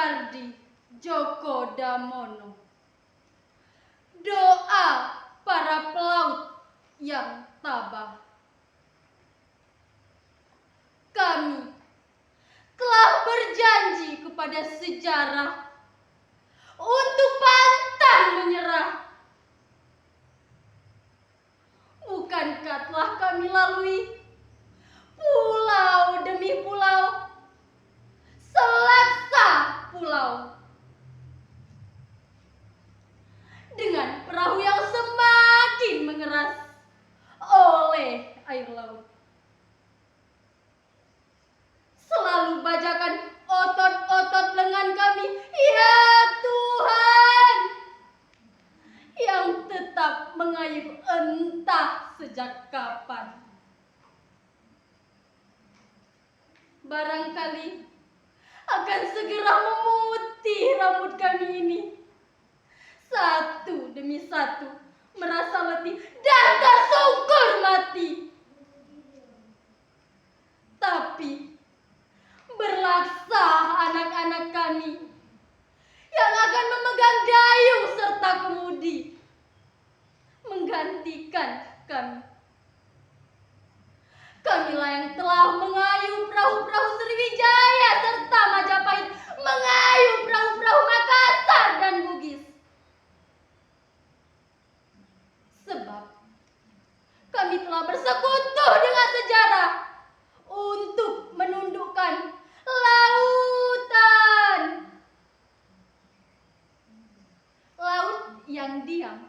Ardi Djoko Damono. Doa para pelaut yang tabah. Kami telah berjanji kepada sejarah untuk pantang menyerah. Bukankah telah kami lalui pulau demi pulau, selaksa pulau, dengan perahu yang semakin mengeras oleh air laut. Selalu bajakan otot-otot lengan kami, ya Tuhan, yang tetap mengayuh entah sejak kapan. Barangkali akan segera memutih rambut kami ini. Satu demi satu merasa letih dan tersungkur mati. Tapi berlaksa anak-anak kami yang akan memegang dayung serta kemudi menggantikan kami. Kamilah yang telah mengayuh perahu-perahu Sriwijaya serta Majapahit, mengayuh perahu-perahu Makassar dan Bugis. Sebab kami telah bersekutu dengan sejarah untuk menundukkan lautan. Laut yang diam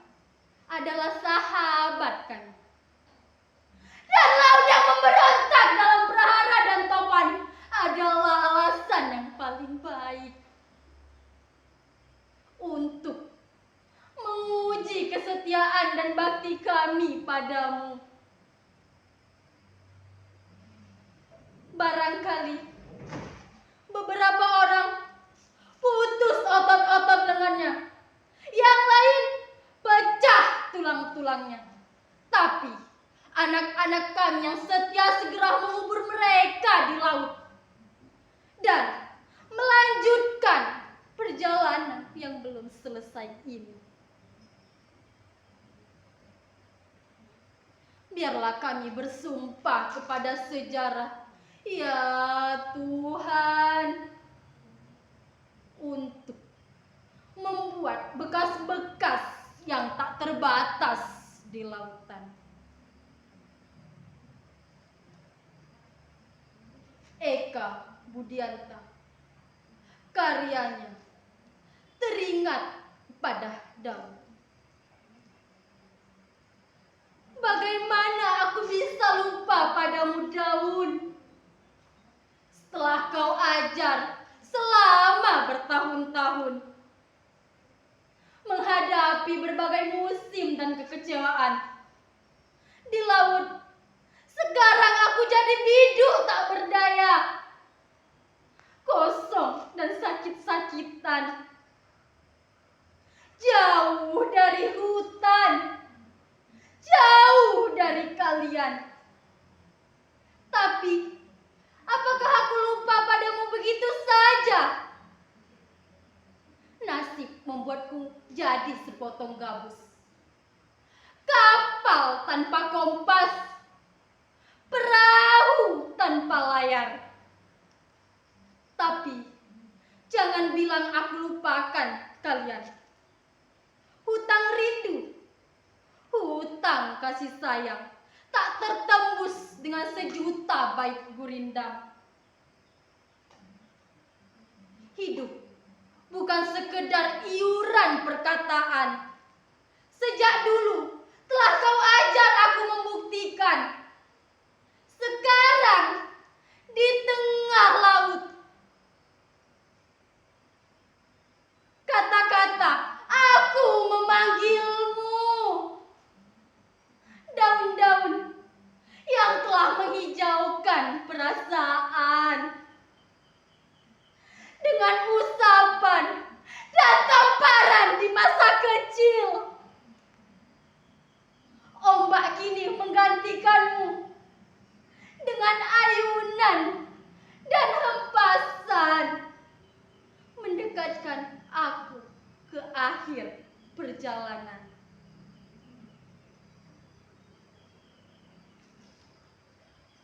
adalah sahabat kami. Dan laut yang memberontak dalam prahara dan topan adalah alasan yang paling baik untuk menguji kesetiaan dan bakti kami padamu. Barangkali beberapa orang putus otot-otot lengannya, yang lain pecah tulang-tulangnya. Tapi anak-anak kami yang setia segera mengubur mereka di laut dan melanjutkan perjalanan yang belum selesai ini. Biarlah kami bersumpah kepada sejarah, ya Tuhan, untuk membuat bekas-bekas yang tak terbatas di lautan. Eka Budianta, karyanya teringat pada daun. Bagaimana aku bisa lupa padamu daun? Setelah kau ajar selama bertahun-tahun, menghadapi berbagai musim dan kekecewaan di laut, sekarang aku jadi bidu tak berdaya, kosong dan sakit-sakitan, jauh dari hutan, jauh dari kalian. Tapi apakah aku lupa padamu begitu saja? Nasib membuatku jadi sepotong gabus, kapal tanpa kompas, perahu tanpa layar. Tapi jangan bilang aku lupakan kalian. Hutang rindu, hutang kasih sayang tak tertembus dengan sejuta bait gurindam. Hidup bukan sekedar iuran perkataan. Sejak dulu telah kau ajar aku membuktikan. Sekarang di tengah laut, kata-kata aku memanggilmu. Daun-daun yang telah menghijaukan perasaan dengan usapan dan tamparan di masa kecil. Ombak kini menggantikanmu dengan ayunan dan hembusan mendekatkan aku ke akhir perjalanan.